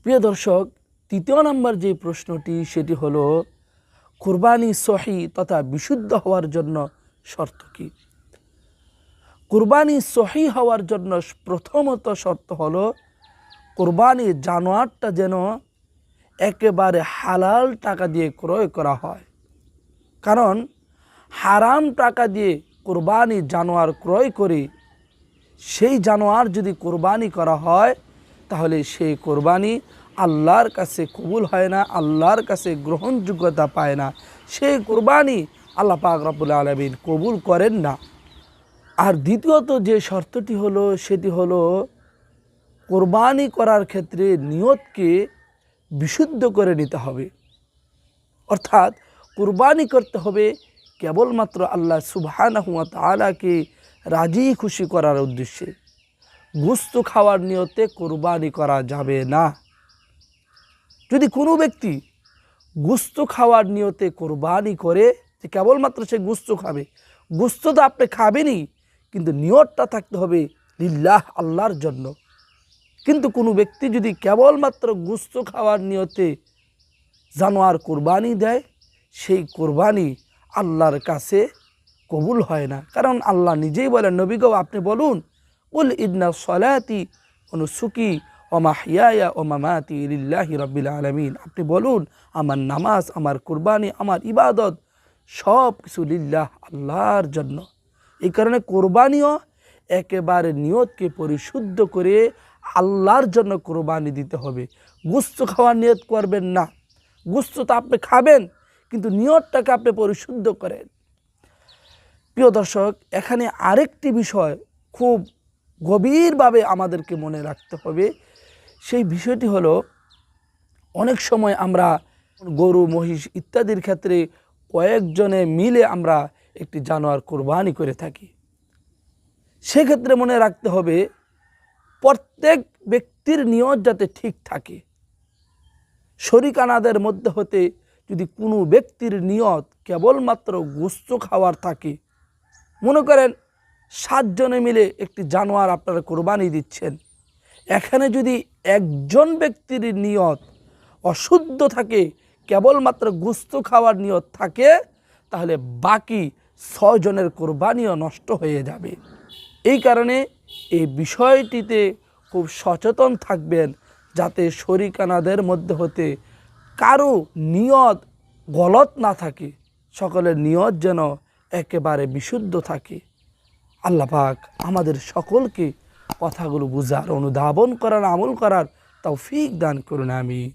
প্রিয় দর্শক, তৃতীয় নম্বর যে প্রশ্নটি সেটি হলো কুরবানি সহি তথা বিশুদ্ধ হওয়ার জন্য শর্ত কি? কুরবানি সহি হওয়ার জন্য প্রথমত শর্ত হলো কুরবানির জানোয়ারটা যেন একেবারে হালাল টাকা দিয়ে ক্রয় করা হয়। কারণ হারাম টাকা দিয়ে কুরবানি জানোয়ার ক্রয় করে সেই জানোয়ার যদি কুরবানি করা হয় তাহলে সেই কুরবানি আল্লাহর কাছে কবুল হয় না, আল্লাহর কাছে গ্রহণযোগ্যতা পায় না। সেই কুরবানি আল্লাহ পাক রব্বুল আলামিন কবুল করেন না। আর দ্বিতীয়ত যে শর্তটি হলো সেটি হলো কুরবানি করার ক্ষেত্রে নিয়তকে বিশুদ্ধ করে নিতে হবে। অর্থাৎ কুরবানি করতে হবে কেবলমাত্র আল্লাহ সুবহানাহু ওয়া তাআলাকে রাজি খুশি করার উদ্দেশ্যে। গোশত খাওয়ার নিয়তে কুরবানি করা যাবে না। যদি কোনো ব্যক্তি গোশত খাওয়ার নিয়তে কুরবানি করে যে কেবলমাত্র সে গোশত খাবে, গোশত তো আপনি খাবেনই, কিন্তু নিয়তটা থাকতে হবে লিল্লাহ, আল্লাহর জন্য। কিন্তু কোনো ব্যক্তি যদি কেবলমাত্র গোশত খাওয়ার নিয়তে জানোয়ার কুরবানি দেয়, সেই কুরবানি আল্লাহর কাছে কবুল হয় না। কারণ আল্লাহ নিজেই বলেন, নবী গো আপনি বলুন, কুল ইন্না সলাতি ওয়া নুসুকি ওয়া মাহইয়ায়া ওয়া মামাতি লিল্লাহি রাব্বিল আলামিন। আপনি বলুন, আমার নামাজ, আমার কুরবানি, আমার ইবাদত সব কিছু লিল্লাহ, আল্লাহর জন্য। এই কারণে কোরবানিও একেবারে নিয়তকে পরিশুদ্ধ করে আল্লাহর জন্য কোরবানি দিতে হবে। গোশত খাওয়ার নিয়ত করবেন না। গোশত তো আপনি খাবেন, কিন্তু নিয়তটাকে আপনি পরিশুদ্ধ করেন। প্রিয় দর্শক, এখানে আরেকটি বিষয় খুব গভীরভাবে আমাদেরকে মনে রাখতে হবে। সেই বিষয়টি হলো, অনেক সময় আমরা গরু, মহিষ ইত্যাদির ক্ষেত্রে কয়েকজনে মিলে আমরা একটি জানোয়ার কোরবানি করে থাকি। সেক্ষেত্রে মনে রাখতে হবে প্রত্যেক ব্যক্তির নিয়ত যাতে ঠিক থাকে। শরিকানাদের মধ্যে হতে যদি কোনো ব্যক্তির নিয়ত কেবলমাত্র গোশত খাওয়ার থাকে, মনে করেন 7 জনে মিলে একটি জানোয়ার আপনারা কোরবানি দিচ্ছেন, এখানে যদি একজন ব্যক্তির নিয়ত অশুদ্ধ থাকে, কেবলমাত্র গোশত খাওয়ার নিয়ত থাকে, তাহলে বাকি 6 জনের কোরবানিও নষ্ট হয়ে যাবে। এই কারণে এই বিষয়টিতে খুব সচেতন থাকবেন, যাতে শরিকানাদের মধ্যে হতে কারো নিয়ত গলত না থাকে, সকলের নিয়ত যেন একেবারে বিশুদ্ধ থাকে। আল্লাহ পাক আমাদের সকলকে কথাগুলো বুঝার, অনুধাবন করার, আমল করার তৌফিক দান করুন। আমিন।